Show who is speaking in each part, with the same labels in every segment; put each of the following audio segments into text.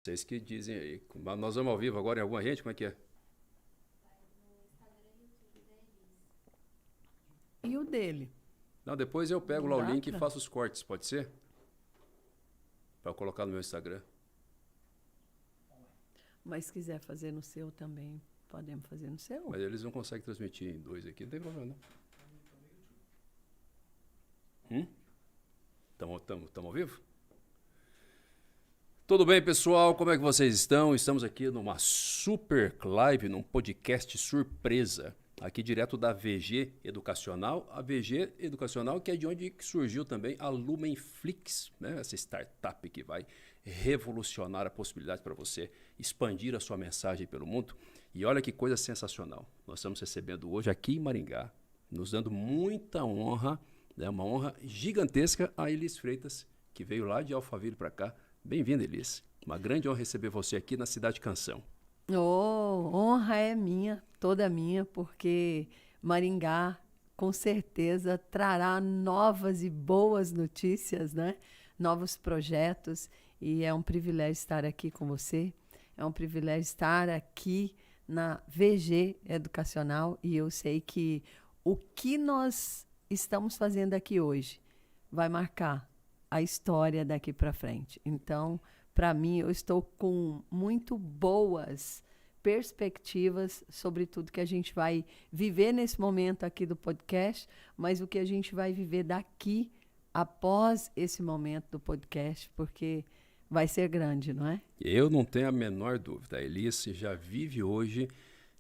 Speaker 1: Vocês que dizem aí. Nós vamos ao vivo agora em alguma rede? Como é que é?
Speaker 2: E o dele?
Speaker 1: Não, depois eu pego
Speaker 2: Não
Speaker 1: lá o
Speaker 2: dá
Speaker 1: link e
Speaker 2: pra...
Speaker 1: faço os cortes, pode ser? Para eu colocar no meu Instagram.
Speaker 2: Mas se quiser fazer no seu também, podemos fazer no seu.
Speaker 1: Mas eles não conseguem transmitir em dois aqui, não tem problema não. Estamos ao vivo? Tudo bem, pessoal? Como é que vocês estão? Estamos aqui numa super live, num podcast surpresa, aqui direto da VG Educacional. A VG Educacional, que é de onde surgiu também a Lumenflix, né? Essa startup que vai revolucionar a possibilidade para você expandir a sua mensagem pelo mundo. E olha que coisa sensacional. Nós estamos recebendo hoje aqui em Maringá, nos dando muita honra, né? Uma honra gigantesca, a Elis Freitas, que veio lá de Alphaville para cá. Bem-vinda, Elis. Uma grande honra receber você aqui na Cidade Canção.
Speaker 2: Oh, honra é minha, toda minha, porque Maringá com certeza trará novas e boas notícias, né? Novos projetos, e é um privilégio estar aqui com você. É um privilégio estar aqui na VG Educacional, e eu sei que o que nós estamos fazendo aqui hoje vai marcar a história daqui para frente. Então, para mim, eu estou com muito boas perspectivas sobre tudo que a gente vai viver nesse momento aqui do podcast, mas o que a gente vai viver daqui após esse momento do podcast, porque vai ser grande, não é?
Speaker 1: Eu não tenho a menor dúvida. A Elis já vive hoje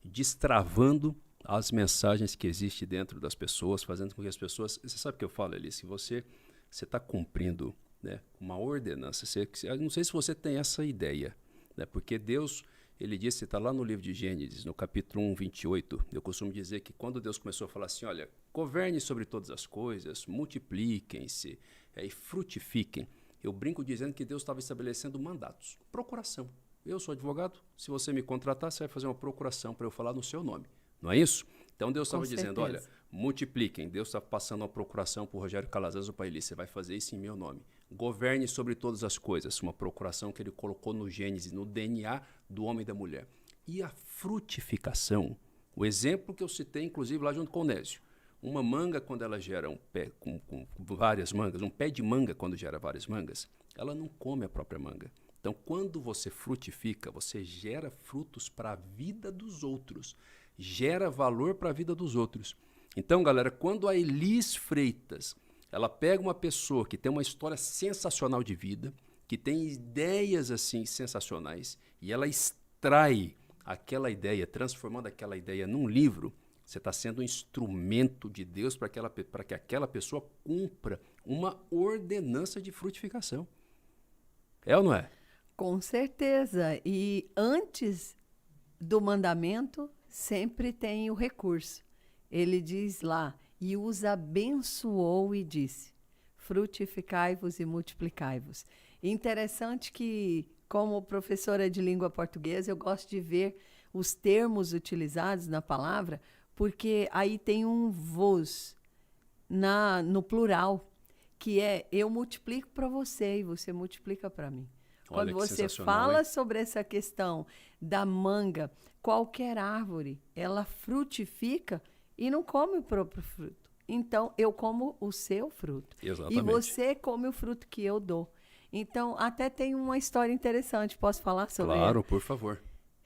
Speaker 1: destravando as mensagens que existem dentro das pessoas, fazendo com que as pessoas... Você sabe o que eu falo, Elis? Se você está cumprindo, né, uma ordenança, eu não sei se você tem essa ideia, né, porque Deus, ele disse, está lá no livro de Gênesis, no capítulo 1, 28, eu costumo dizer que quando Deus começou a falar assim, olha, governe sobre todas as coisas, multipliquem-se e frutifiquem, eu brinco dizendo que Deus estava estabelecendo mandatos, procuração. Eu sou advogado, se você me contratar, você vai fazer uma procuração para eu falar no seu nome, não é isso? Então Deus estava dizendo, olha, multipliquem. Deus está passando uma procuração para o Rogério Calazans, o Paili. Você vai fazer isso em meu nome. Governe sobre todas as coisas. Uma procuração que ele colocou no Gênesis, no DNA do homem e da mulher. E a frutificação, o exemplo que eu citei, inclusive, lá junto com o Nésio. Uma manga, quando ela gera um pé com várias mangas, um pé de manga, quando gera várias mangas, ela não come a própria manga. Então, quando você frutifica, você gera frutos para a vida dos outros. Gera valor para a vida dos outros. Então, galera, quando a Elis Freitas, ela pega uma pessoa que tem uma história sensacional de vida, que tem ideias assim sensacionais, e ela extrai aquela ideia, transformando aquela ideia num livro, você está sendo um instrumento de Deus para que aquela pessoa cumpra uma ordenança de frutificação. É ou não é?
Speaker 2: Com certeza. E antes do mandamento, sempre tem o recurso. Ele diz lá, e os abençoou e disse, frutificai-vos e multiplicai-vos. Interessante que, como professora de língua portuguesa, eu gosto de ver os termos utilizados na palavra, porque aí tem um vos no plural, que é eu multiplico para você e você multiplica para mim.
Speaker 1: Olha,
Speaker 2: quando você
Speaker 1: sensacional,
Speaker 2: fala
Speaker 1: hein?
Speaker 2: sobre essa questão da manga, qualquer árvore, ela frutifica e não come o próprio fruto. Então, eu como o seu fruto.
Speaker 1: Exatamente.
Speaker 2: E você come o fruto que eu dou. Então, até tem uma história interessante. Posso falar sobre ela?
Speaker 1: Claro, por favor.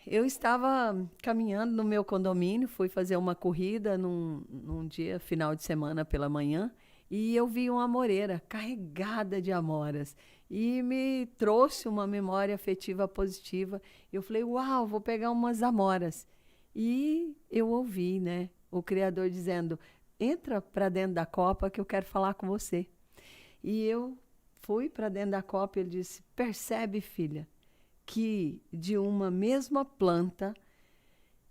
Speaker 2: Eu estava caminhando no meu condomínio, fui fazer uma corrida num dia, final de semana pela manhã, e eu vi uma amoreira carregada de amoras. E me trouxe uma memória afetiva positiva. Eu falei, uau, vou pegar umas amoras. E eu ouvi, né, o Criador dizendo, entra para dentro da copa que eu quero falar com você. E eu fui para dentro da copa e ele disse, percebe, filha, que de uma mesma planta,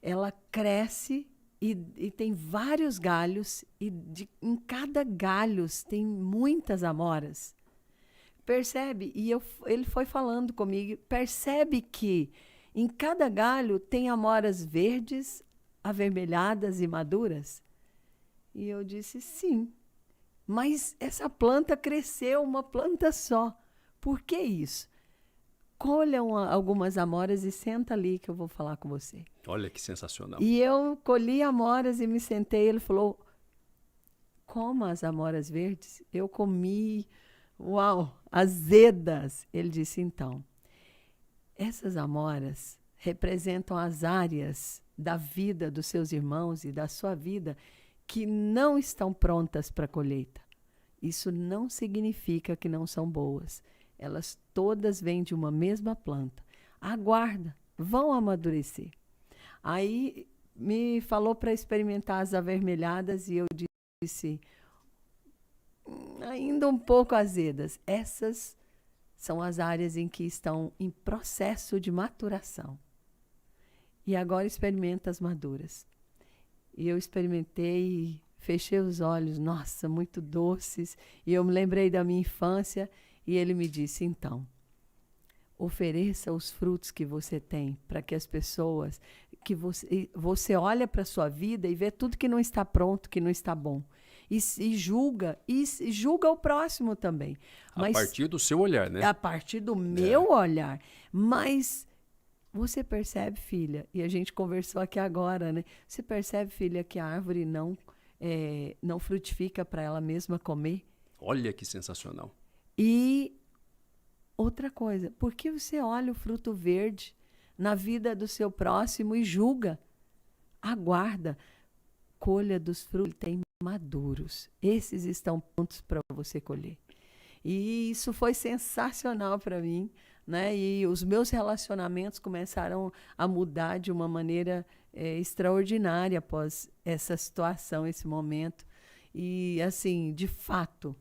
Speaker 2: ela cresce e tem vários galhos, e em cada galho tem muitas amoras. Percebe? E ele foi falando comigo, percebe que em cada galho tem amoras verdes, avermelhadas e maduras? E eu disse, sim. Mas essa planta cresceu, uma planta só. Por que isso? colha algumas amoras e senta ali que eu vou falar com você.
Speaker 1: Olha que sensacional.
Speaker 2: E eu colhi amoras e me sentei. Ele falou, coma as amoras verdes. Eu comi, uau, azedas. Ele disse, então, essas amoras representam as áreas da vida dos seus irmãos e da sua vida que não estão prontas para a colheita. Isso não significa que não são boas. Elas todas vêm de uma mesma planta. Aguarda, vão amadurecer. Aí me falou para experimentar as avermelhadas e eu disse, ainda um pouco azedas. Essas são as áreas em que estão em processo de maturação. E agora experimenta as maduras. E eu experimentei, fechei os olhos, nossa, muito doces. E eu me lembrei da minha infância e ele me disse, então, ofereça os frutos que você tem para que as pessoas, que você olha para a sua vida e vê tudo que não está pronto, que não está bom. E julga o próximo também.
Speaker 1: Mas, a partir do seu olhar, né?
Speaker 2: A partir do meu olhar. Mas você percebe, filha, e a gente conversou aqui agora, né? Você percebe, filha, que a árvore não frutifica para ela mesma comer?
Speaker 1: Olha que sensacional.
Speaker 2: E outra coisa, por que você olha o fruto verde na vida do seu próximo e julga? Aguarda, colha dos frutos que tem maduros. Esses estão prontos para você colher. E isso foi sensacional para mim, né? E os meus relacionamentos começaram a mudar de uma maneira extraordinária após essa situação, esse momento. E, assim, de fato,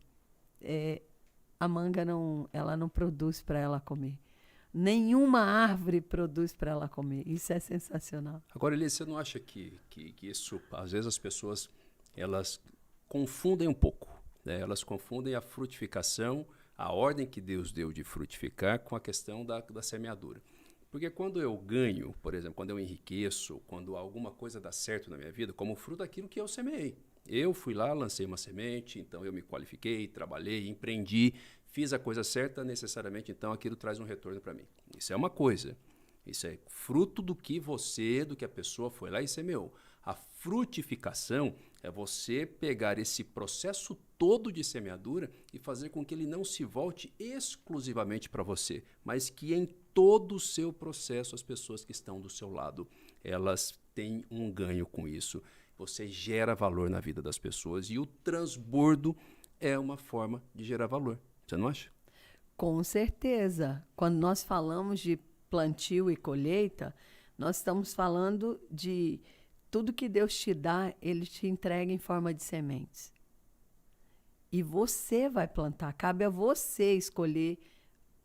Speaker 2: a manga ela não produz para ela comer. Nenhuma árvore produz para ela comer. Isso é sensacional.
Speaker 1: Agora, Elise, você não acha que isso, às vezes as pessoas, elas confundem um pouco, né? Elas confundem a frutificação, a ordem que Deus deu de frutificar com a questão da semeadura. Porque quando eu ganho, por exemplo, quando eu enriqueço, quando alguma coisa dá certo na minha vida, como fruto daquilo que eu semeei. Eu fui lá, lancei uma semente, então eu me qualifiquei, trabalhei, empreendi, fiz a coisa certa, necessariamente, então aquilo traz um retorno para mim. Isso é uma coisa. Isso é fruto do que a pessoa foi lá e semeou. A frutificação é você pegar esse processo todo de semeadura e fazer com que ele não se volte exclusivamente para você, mas que em todo o seu processo as pessoas que estão do seu lado, elas têm um ganho com isso. Você gera valor na vida das pessoas e o transbordo é uma forma de gerar valor. Você não acha?
Speaker 2: Com certeza. Quando nós falamos de plantio e colheita, nós estamos falando de tudo que Deus te dá, Ele te entrega em forma de sementes. E você vai plantar. Cabe a você escolher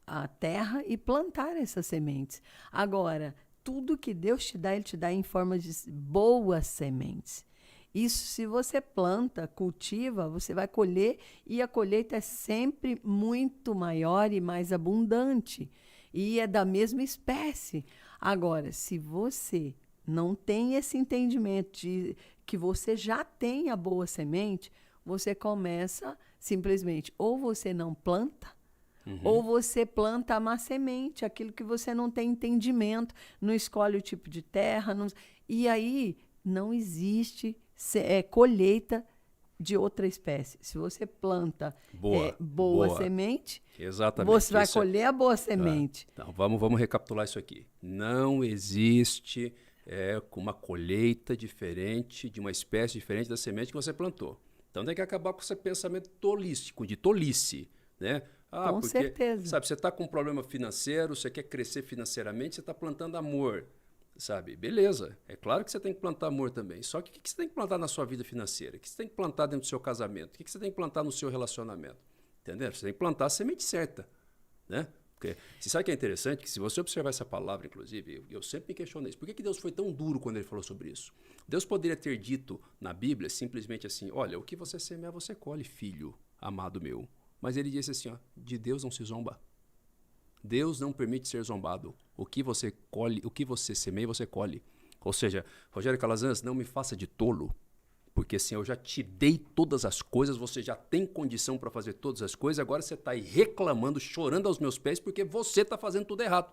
Speaker 2: a terra e plantar essas sementes. Agora, tudo que Deus te dá, Ele te dá em forma de boas sementes. Isso, se você planta, cultiva, você vai colher e a colheita é sempre muito maior e mais abundante. E é da mesma espécie. Agora, se você não tem esse entendimento de que você já tem a boa semente, você começa simplesmente, ou você não planta, ou você planta a má semente, aquilo que você não tem entendimento, não escolhe o tipo de terra, e aí não existe colheita de outra espécie. Se você planta boa semente,
Speaker 1: exatamente,
Speaker 2: você vai colher a boa semente.
Speaker 1: Então, vamos recapitular isso aqui. Não existe uma colheita diferente, de uma espécie diferente da semente que você plantou. Então tem que acabar com esse pensamento tolístico, de tolice, né?
Speaker 2: Com certeza.
Speaker 1: Sabe, você está com um problema financeiro, você quer crescer financeiramente, você está plantando amor, sabe? Beleza, é claro que você tem que plantar amor também. Só que o que você tem que plantar na sua vida financeira? O que você tem que plantar dentro do seu casamento? O que você tem que plantar no seu relacionamento? Entendeu? Você tem que plantar a semente certa, né? Porque você sabe que é interessante que se você observar essa palavra, inclusive, eu sempre me questionei isso. Por que Deus foi tão duro quando ele falou sobre isso? Deus poderia ter dito na Bíblia simplesmente assim, olha, o que você semear, você colhe, filho amado meu. Mas ele disse assim, ó, de Deus não se zomba. Deus não permite ser zombado. O que você colhe, o que você semeia, você colhe. Ou seja, Rogério Calazans, não me faça de tolo, Porque assim, eu já te dei todas as coisas, você já tem condição para fazer todas as coisas, agora você está aí reclamando, chorando aos meus pés, porque você está fazendo tudo errado.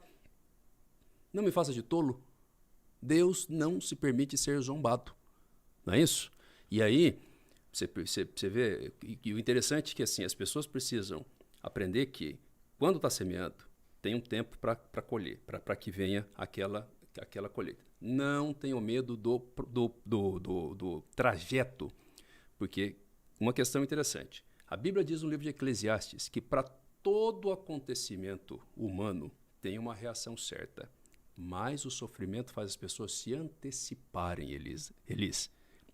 Speaker 1: Não me faça de tolo. Deus não se permite ser zombado. Não é isso? E aí, você vê, e o interessante é que assim, as pessoas precisam aprender que, quando está semeando, tem um tempo para colher, para que venha aquela colheita. Não tenham medo do trajeto, porque uma questão interessante. A Bíblia diz no livro de Eclesiastes que para todo acontecimento humano tem uma reação certa, mas o sofrimento faz as pessoas se anteciparem, Elis.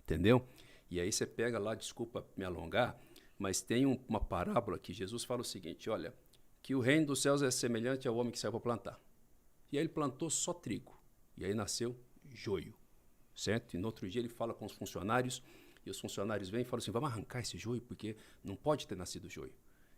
Speaker 1: Entendeu? E aí você pega lá, desculpa me alongar, mas tem uma parábola que Jesus fala o seguinte, olha, que o reino dos céus é semelhante ao homem que saiu para plantar. E aí ele plantou só trigo. E aí nasceu joio, certo? E no outro dia ele fala com os funcionários, e os funcionários vêm e falam assim, vamos arrancar esse joio, porque não pode ter nascido joio.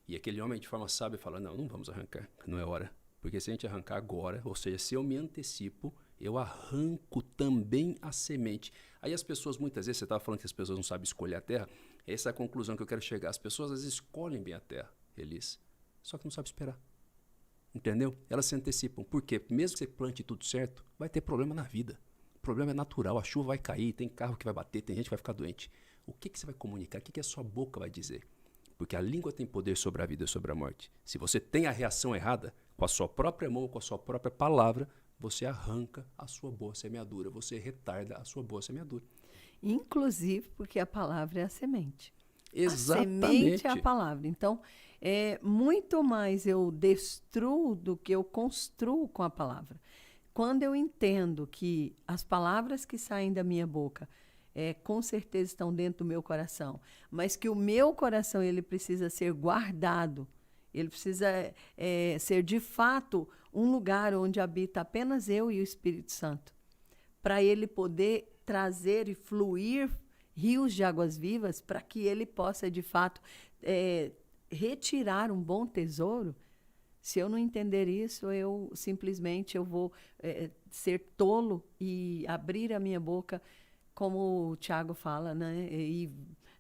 Speaker 1: E aquele homem de forma sábia fala, não vamos arrancar, não é hora. Porque se a gente arrancar agora, ou seja, se eu me antecipo, eu arranco também a semente. Aí as pessoas, muitas vezes, você estava falando que as pessoas não sabem escolher a terra, essa é a conclusão que eu quero chegar. As pessoas às vezes escolhem bem a terra, Elis, só que não sabem esperar. Entendeu? Elas se antecipam. Por quê? Mesmo que você plante tudo certo, vai ter problema na vida. O problema é natural, a chuva vai cair, tem carro que vai bater, tem gente que vai ficar doente. O que você vai comunicar? O que a sua boca vai dizer? Porque a língua tem poder sobre a vida e sobre a morte. Se você tem a reação errada, com a sua própria mão, com a sua própria palavra, você arranca a sua boa semeadura, você retarda a sua boa semeadura.
Speaker 2: Inclusive porque a palavra é a semente.
Speaker 1: Exatamente.
Speaker 2: A semente é a palavra. Então, muito mais eu destruo do que eu construo com a palavra. Quando eu entendo que as palavras que saem da minha boca com certeza estão dentro do meu coração, mas que o meu coração ele precisa ser guardado, ele precisa ser de fato um lugar onde habita apenas eu e o Espírito Santo, para ele poder trazer e fluir rios de águas vivas, para que ele possa de fato retirar um bom tesouro. Se eu não entender isso, eu simplesmente vou ser tolo e abrir a minha boca, como o Tiago fala, né? E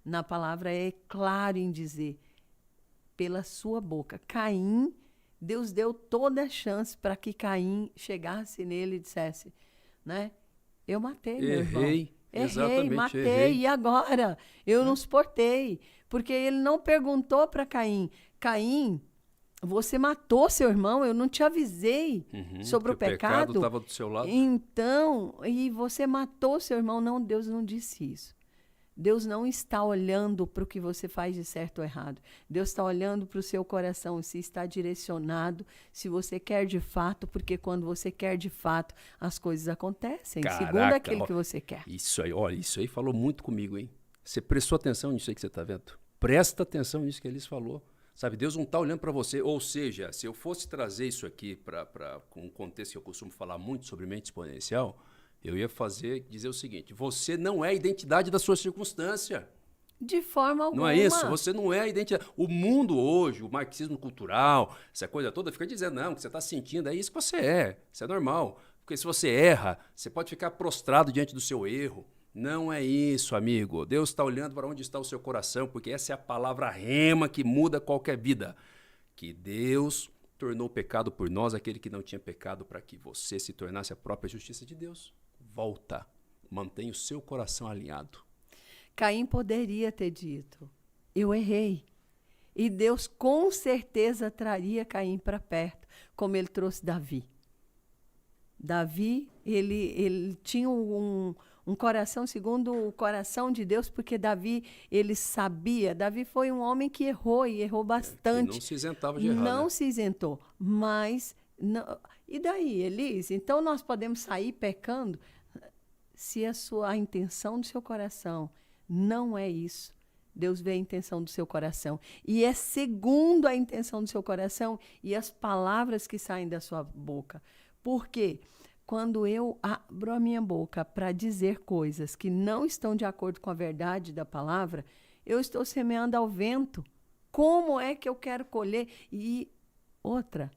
Speaker 2: na palavra é claro em dizer, pela sua boca. Caim, Deus deu toda a chance para que Caim chegasse nele e dissesse, né? Eu matei meu irmão. Errei, matei, e agora? Eu não suportei. Porque ele não perguntou para Caim, Caim, você matou seu irmão, eu não te avisei sobre o pecado.
Speaker 1: Estava do seu lado.
Speaker 2: Então, e você matou seu irmão. Não, Deus não disse isso. Deus não está olhando para o que você faz de certo ou errado. Deus está olhando para o seu coração, se está direcionado, se você quer de fato, porque quando você quer de fato, as coisas acontecem, segundo aquilo que você quer.
Speaker 1: Isso aí, olha, isso aí falou muito comigo, hein? Você prestou atenção nisso aí que você está vendo? Presta atenção nisso que eles falou. Sabe, Deus não está olhando para você. Ou seja, se eu fosse trazer isso aqui com um contexto que eu costumo falar muito sobre mente exponencial, eu ia dizer o seguinte, você não é a identidade da sua circunstância.
Speaker 2: De forma alguma.
Speaker 1: Não é isso, você não é a identidade. O mundo hoje, o marxismo cultural, essa coisa toda, fica dizendo, não, o que você está sentindo é isso que você é, isso é normal. Porque se você erra, você pode ficar prostrado diante do seu erro. Não é isso, amigo. Deus está olhando para onde está o seu coração, porque essa é a palavra rema que muda qualquer vida. Que Deus tornou pecado por nós aquele que não tinha pecado, para que você se tornasse a própria justiça de Deus. Volta, mantenha o seu coração alinhado.
Speaker 2: Caim poderia ter dito, eu errei. E Deus com certeza traria Caim para perto, como ele trouxe Davi. Davi, ele tinha um coração segundo o coração de Deus, porque Davi, ele sabia. Davi foi um homem que errou, e errou bastante.
Speaker 1: Não se isentava de errar.
Speaker 2: Não se isentou, mas... Não, e daí, Elis? Então nós podemos sair pecando? Se a intenção do seu coração não é isso, Deus vê a intenção do seu coração. E é segundo a intenção do seu coração e as palavras que saem da sua boca. Por quê? Quando eu abro a minha boca para dizer coisas que não estão de acordo com a verdade da palavra, eu estou semeando ao vento. Como é que eu quero colher? E outra,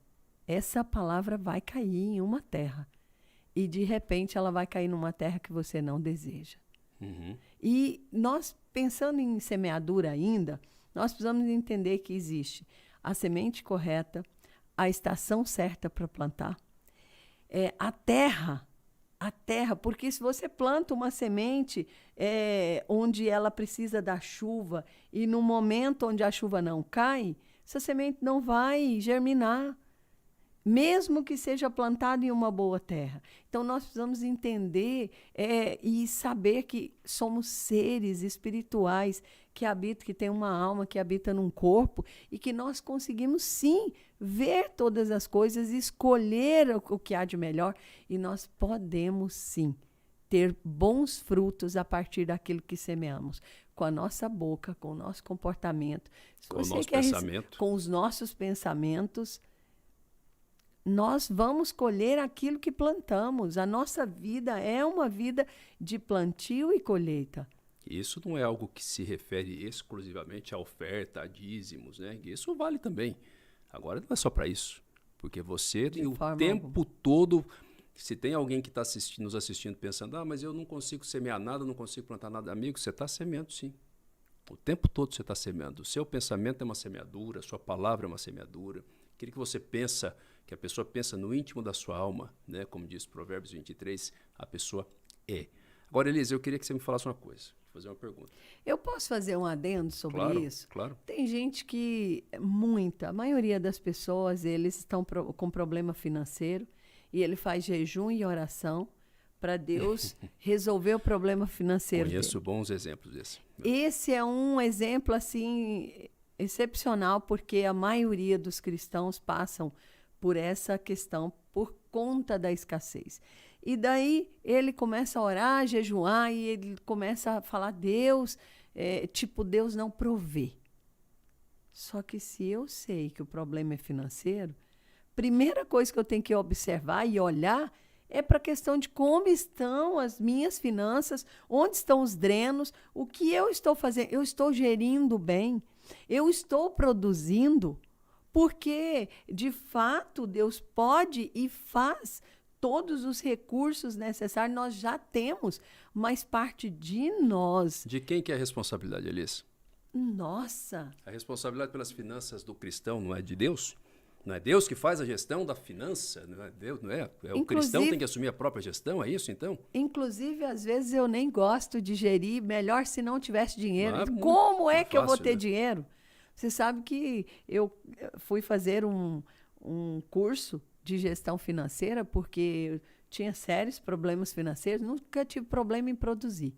Speaker 2: essa palavra vai cair em uma terra. E, de repente, ela vai cair numa terra que você não deseja.
Speaker 1: Uhum.
Speaker 2: E nós, pensando em semeadura ainda, nós precisamos entender que existe a semente correta, a estação certa para plantar, a terra, porque se você planta uma semente onde ela precisa da chuva e no momento onde a chuva não cai, essa semente não vai germinar, mesmo que seja plantada em uma boa terra. Então, nós precisamos entender e saber que somos seres espirituais que habitam, que têm uma alma, que habita num corpo, e que nós conseguimos, sim, ver todas as coisas, escolher o que há de melhor, e nós podemos, sim, ter bons frutos a partir daquilo que semeamos, com a nossa boca, com o nosso comportamento. Se
Speaker 1: Com o
Speaker 2: você
Speaker 1: nosso
Speaker 2: quer
Speaker 1: pensamento.
Speaker 2: com os nossos pensamentos, nós vamos colher aquilo que plantamos. A nossa vida é uma vida de plantio e colheita.
Speaker 1: Isso não é algo que se refere exclusivamente à oferta, a dízimos, né? Isso vale também. Agora não é só para isso, porque você
Speaker 2: De
Speaker 1: tem o
Speaker 2: forma
Speaker 1: tempo
Speaker 2: alguma.
Speaker 1: todo. Se tem alguém que está nos assistindo pensando, mas eu não consigo semear nada, não consigo plantar nada, amigo, você está semeando sim. O tempo todo você está semeando. O seu pensamento é uma semeadura, a sua palavra é uma semeadura. Aquilo que você pensa, que a pessoa pensa no íntimo da sua alma, né? Como diz Provérbios 23, a pessoa é. Agora, Elisa, eu queria que você me falasse uma coisa, fazer uma pergunta.
Speaker 2: Eu posso fazer um adendo sobre
Speaker 1: Claro,
Speaker 2: isso?
Speaker 1: claro.
Speaker 2: Tem gente que, a maioria das pessoas, eles estão com problema financeiro e ele faz jejum e oração para Deus resolver o problema financeiro
Speaker 1: Conheço
Speaker 2: dele.
Speaker 1: bons exemplos desse.
Speaker 2: Esse é um exemplo assim excepcional, porque a maioria dos cristãos passam por essa questão por conta da escassez. E daí ele começa a orar, a jejuar, e ele começa a falar, Deus não provê. Só que se eu sei que o problema é financeiro, primeira coisa que eu tenho que observar e olhar é para a questão de como estão as minhas finanças, onde estão os drenos, o que eu estou fazendo, eu estou gerindo bem, eu estou produzindo, porque, de fato, Deus pode e faz todos os recursos necessários, nós já temos, mas parte de nós.
Speaker 1: De quem que é a responsabilidade, Elisa?
Speaker 2: Nossa!
Speaker 1: A responsabilidade pelas finanças do cristão não é de Deus? Não é Deus que faz a gestão da finança? Não é Deus, não é? O cristão tem que assumir a própria gestão, é isso então?
Speaker 2: Inclusive, às vezes eu nem gosto de gerir, melhor se não tivesse dinheiro.
Speaker 1: Mas
Speaker 2: Como é
Speaker 1: muito
Speaker 2: que eu vou
Speaker 1: fácil,
Speaker 2: ter
Speaker 1: né?
Speaker 2: dinheiro? Você sabe que eu fui fazer um curso de gestão financeira porque eu tinha sérios problemas financeiros, nunca tive problema em produzir.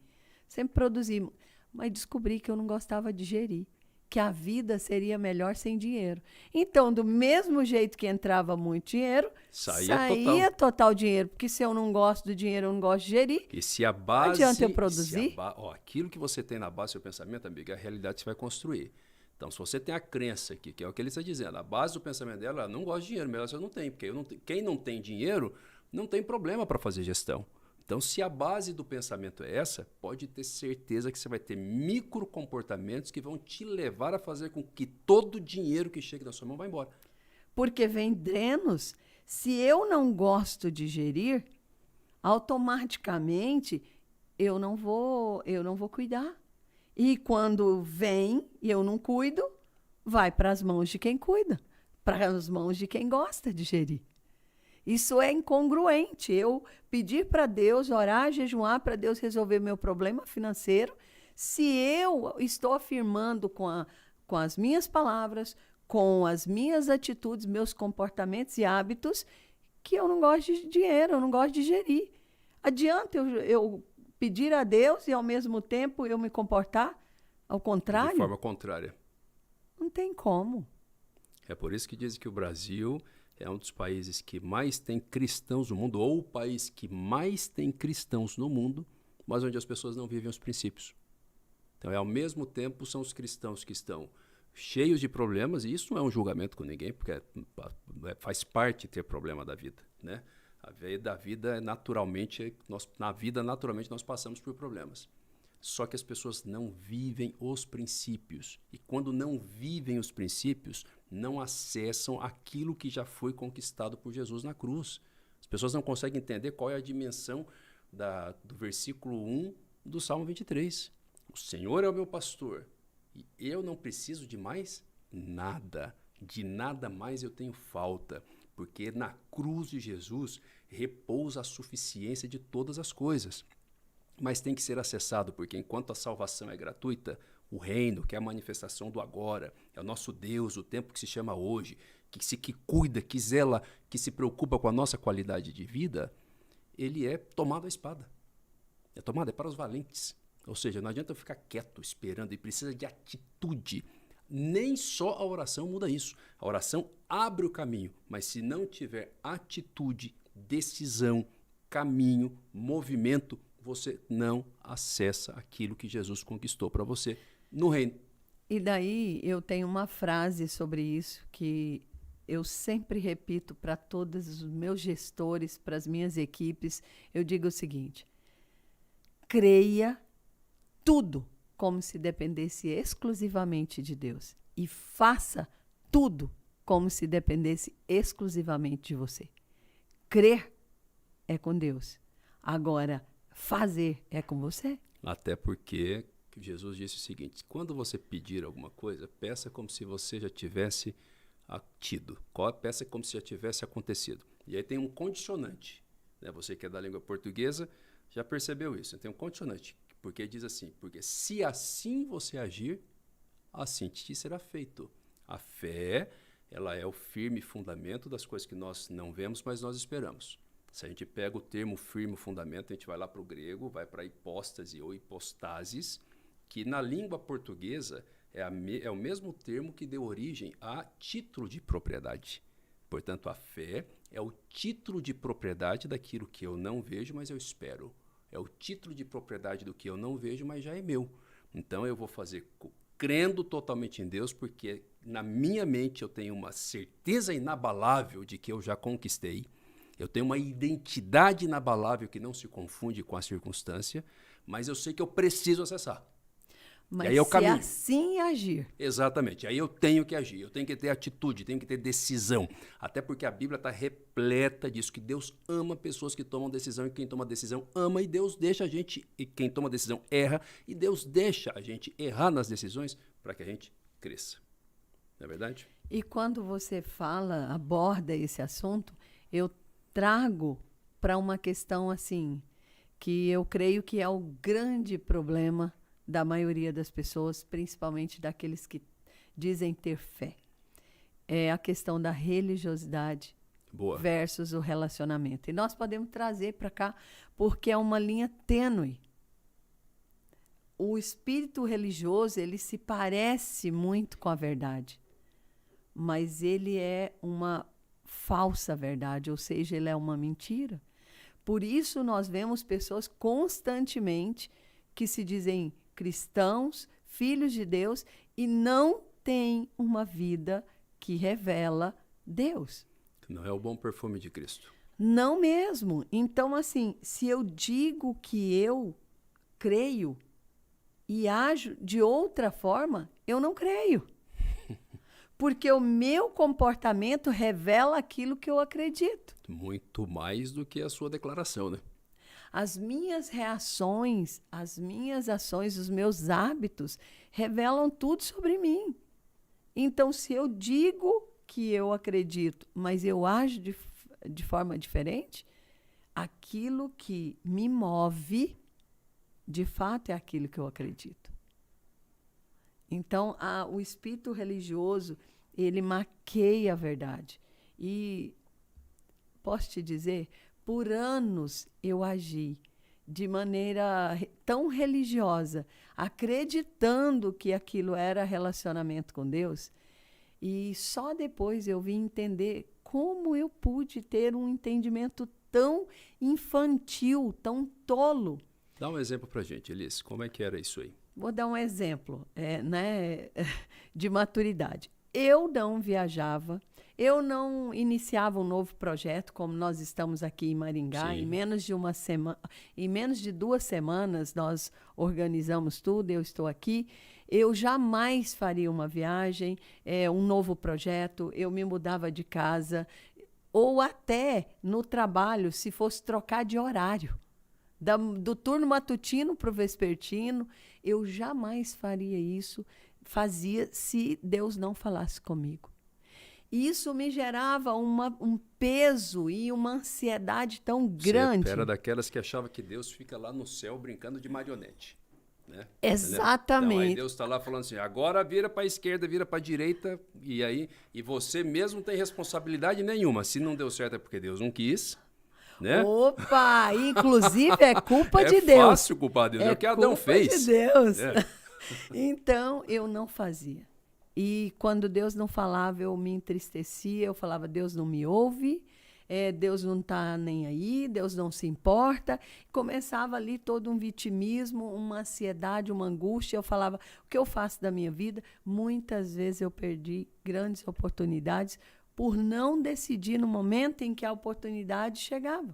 Speaker 2: Sempre produzi, mas descobri que eu não gostava de gerir, que a vida seria melhor sem dinheiro. Então, do mesmo jeito que entrava muito dinheiro, saía total dinheiro, porque se eu não gosto do dinheiro, eu não gosto de gerir.
Speaker 1: E se a
Speaker 2: Não
Speaker 1: base...
Speaker 2: adianta eu produzir.
Speaker 1: Aquilo que você tem na base do seu pensamento, amiga, é a realidade que você vai construir. Então, se você tem a crença aqui, que é o que ele está dizendo, a base do pensamento dela, ela não gosta de dinheiro, melhor se eu não tenho, porque quem não tem dinheiro não tem problema para fazer gestão. Então, se a base do pensamento é essa, pode ter certeza que você vai ter microcomportamentos que vão te levar a fazer com que todo o dinheiro que chega na sua mão vá embora.
Speaker 2: Porque vem drenos. Se eu não gosto de gerir, automaticamente eu não vou cuidar. E quando vem e eu não cuido, vai para as mãos de quem cuida, para as mãos de quem gosta de gerir. Isso é incongruente. Eu pedir para Deus, orar, jejuar para Deus resolver meu problema financeiro, se eu estou afirmando com as minhas palavras, com as minhas atitudes, meus comportamentos e hábitos, que eu não gosto de dinheiro, eu não gosto de gerir. Adianta eu pedir a Deus e, ao mesmo tempo, eu me comportar ao contrário?
Speaker 1: De forma contrária.
Speaker 2: Não tem como.
Speaker 1: É por isso que dizem que o Brasil é um dos países que mais tem cristãos no mundo, ou o país que mais tem cristãos no mundo, mas onde as pessoas não vivem os princípios. Então, ao mesmo tempo, são os cristãos que estão cheios de problemas, e isso não é um julgamento com ninguém, porque faz parte ter problema da vida, né? A vida naturalmente, na vida naturalmente nós passamos por problemas. Só que as pessoas não vivem os princípios. E quando não vivem os princípios, não acessam aquilo que já foi conquistado por Jesus na cruz. As pessoas não conseguem entender qual é a dimensão do versículo 1 do Salmo 23. O Senhor é o meu pastor e eu não preciso de mais nada. De nada mais eu tenho falta, porque na cruz de Jesus repousa a suficiência de todas as coisas. Mas tem que ser acessado, porque enquanto a salvação é gratuita, o reino, que é a manifestação do agora, é o nosso Deus, o tempo que se chama hoje, que cuida, que zela, que se preocupa com a nossa qualidade de vida, ele é tomado à espada. É tomado, é para os valentes. Ou seja, não adianta eu ficar quieto, esperando, e precisa de atitude. Nem só a oração muda isso. A oração abre o caminho, mas se não tiver atitude, decisão, caminho, movimento, você não acessa aquilo que Jesus conquistou para você no reino.
Speaker 2: E daí eu tenho uma frase sobre isso que eu sempre repito para todos os meus gestores, para as minhas equipes. Eu digo o seguinte: creia tudo como se dependesse exclusivamente de Deus e faça tudo como se dependesse exclusivamente de você. Crer é com Deus. Agora, fazer é com você.
Speaker 1: Até porque Jesus disse o seguinte: quando você pedir alguma coisa, peça como se você já tivesse tido. Peça como se já tivesse acontecido. E aí tem um condicionante. Né? Você que é da língua portuguesa já percebeu isso. Tem um condicionante, porque diz assim: porque se assim você agir, assim te será feito. A fé, ela é o firme fundamento das coisas que nós não vemos, mas nós esperamos. Se a gente pega o termo firme fundamento, a gente vai lá para o grego, vai para hipóstase ou hipostasis, que na língua portuguesa é o mesmo termo que deu origem a título de propriedade. Portanto, a fé é o título de propriedade daquilo que eu não vejo, mas eu espero. É o título de propriedade do que eu não vejo, mas já é meu. Então, eu vou fazer crendo totalmente em Deus, porque na minha mente eu tenho uma certeza inabalável de que eu já conquistei. Eu tenho uma identidade inabalável que não se confunde com a circunstância, mas eu sei que eu preciso acessar.
Speaker 2: Mas
Speaker 1: e aí eu
Speaker 2: se
Speaker 1: caminho.
Speaker 2: assim agir.
Speaker 1: Exatamente. Aí eu tenho que agir, eu tenho que ter atitude, tenho que ter decisão. Até porque a Bíblia está repleta disso, que Deus ama pessoas que tomam decisão, e quem toma decisão ama, e Deus deixa a gente, e quem toma decisão erra, e Deus deixa a gente errar nas decisões para que a gente cresça. Não é verdade?
Speaker 2: E quando você aborda esse assunto, eu trago para uma questão assim, que eu creio que é o grande problema da maioria das pessoas, principalmente daqueles que dizem ter fé. É a questão da religiosidade versus o relacionamento. E nós podemos trazer para cá porque é uma linha tênue. O espírito religioso, ele se parece muito com a verdade, mas ele é uma falsa verdade, ou seja, ele é uma mentira. Por isso nós vemos pessoas constantemente que se dizem cristãos, filhos de Deus, e não têm uma vida que revela Deus.
Speaker 1: Não é o bom perfume de Cristo.
Speaker 2: Não mesmo. Então, assim, se eu digo que eu creio e ajo de outra forma, eu não creio. Porque o meu comportamento revela aquilo que eu acredito.
Speaker 1: Muito mais do que a sua declaração, né?
Speaker 2: As minhas reações, as minhas ações, os meus hábitos revelam tudo sobre mim. Então, se eu digo que eu acredito, mas eu ajo de forma diferente, aquilo que me move, de fato, é aquilo que eu acredito. Então, o espírito religioso, ele maqueia a verdade. E posso te dizer, por anos eu agi de maneira tão religiosa, acreditando que aquilo era relacionamento com Deus, e só depois eu vim entender como eu pude ter um entendimento tão infantil, tão tolo.
Speaker 1: Dá um exemplo pra gente, Elis. Como é que era isso aí?
Speaker 2: Vou dar um exemplo de maturidade. Eu não viajava, eu não iniciava um novo projeto, como nós estamos aqui em Maringá.
Speaker 1: Sim.
Speaker 2: Em menos de 2 semanas nós organizamos tudo, eu estou aqui. Eu jamais faria uma viagem, um novo projeto, eu me mudava de casa, ou até no trabalho, se fosse trocar de horário. Do turno matutino para o vespertino. Eu jamais faria isso, fazia se Deus não falasse comigo. Isso me gerava um peso e uma ansiedade tão grande.
Speaker 1: Você era daquelas que achava que Deus fica lá no céu brincando de marionete. Né?
Speaker 2: Exatamente.
Speaker 1: Então, aí Deus está lá falando assim, agora vira para a esquerda, vira para a direita, e você mesmo não tem responsabilidade nenhuma. Se não deu certo é porque Deus não quis. Né?
Speaker 2: Opa! Inclusive é culpa de Deus.
Speaker 1: É fácil culpar Deus, é o que Adão fez.
Speaker 2: É culpa de Deus.
Speaker 1: É.
Speaker 2: Então, eu não fazia. E quando Deus não falava, eu me entristecia, eu falava, Deus não me ouve, Deus não está nem aí, Deus não se importa. Começava ali todo um vitimismo, uma ansiedade, uma angústia. Eu falava, o que eu faço da minha vida? Muitas vezes eu perdi grandes oportunidades por não decidir no momento em que a oportunidade chegava.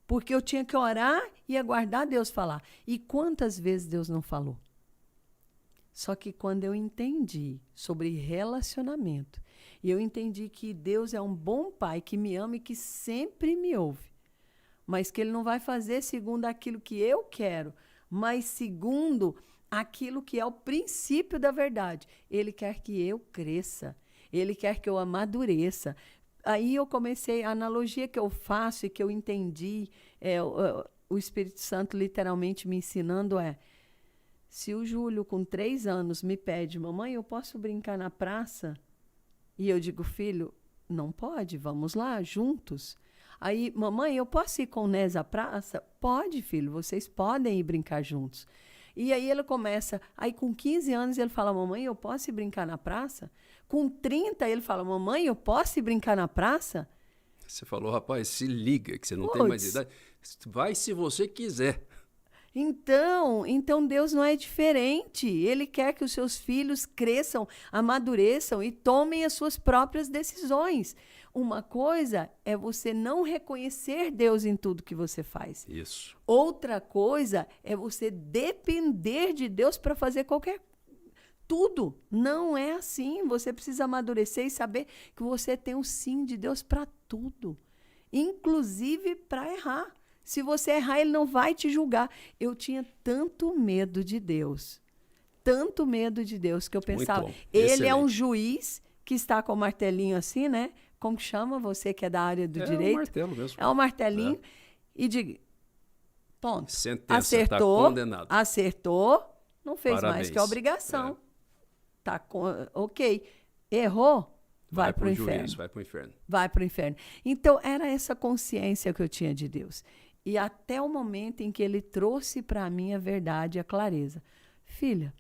Speaker 2: Porque eu tinha que orar e aguardar Deus falar. E quantas vezes Deus não falou? Só que quando eu entendi sobre relacionamento, e eu entendi que Deus é um bom pai que me ama e que sempre me ouve, mas que Ele não vai fazer segundo aquilo que eu quero, mas segundo aquilo que é o princípio da verdade. Ele quer que eu cresça, Ele quer que eu amadureça. Aí eu comecei, a analogia que eu faço e que eu entendi, o Espírito Santo literalmente me ensinando se o Júlio, com 3 anos, me pede, mamãe, eu posso brincar na praça? E eu digo, filho, não pode, vamos lá, juntos. Aí, mamãe, eu posso ir com o Nés à praça? Pode, filho, vocês podem ir brincar juntos. E aí ele começa, aí com 15 anos ele fala, mamãe, eu posso ir brincar na praça? Com 30 ele fala, mamãe, eu posso ir brincar na praça?
Speaker 1: Você falou, rapaz, se liga, que você não tem mais idade. Vai se você quiser.
Speaker 2: Então Deus não é diferente. Ele quer que os seus filhos cresçam, amadureçam e tomem as suas próprias decisões. Uma coisa é você não reconhecer Deus em tudo que você faz.
Speaker 1: Isso.
Speaker 2: Outra coisa é você depender de Deus para fazer tudo. Não é assim. Você precisa amadurecer e saber que você tem um sim de Deus para tudo, inclusive para errar. Se você errar, Ele não vai te julgar. Eu tinha tanto medo de Deus, que eu pensava, Ele
Speaker 1: Excelente.
Speaker 2: é um juiz que está com o martelinho assim, né? Como chama você que é da área do direito?
Speaker 1: É um martelo mesmo.
Speaker 2: É um martelinho. E diga, ponto.
Speaker 1: Sentença,
Speaker 2: acertou,
Speaker 1: tá condenado.
Speaker 2: Acertou, não fez
Speaker 1: Parabéns.
Speaker 2: mais que a obrigação. Ok. Errou? Vai para o inferno.
Speaker 1: Vai para o inferno.
Speaker 2: Vai para o inferno. Então, era essa consciência que eu tinha de Deus. E até o momento em que Ele trouxe para mim a verdade e a clareza. Filha,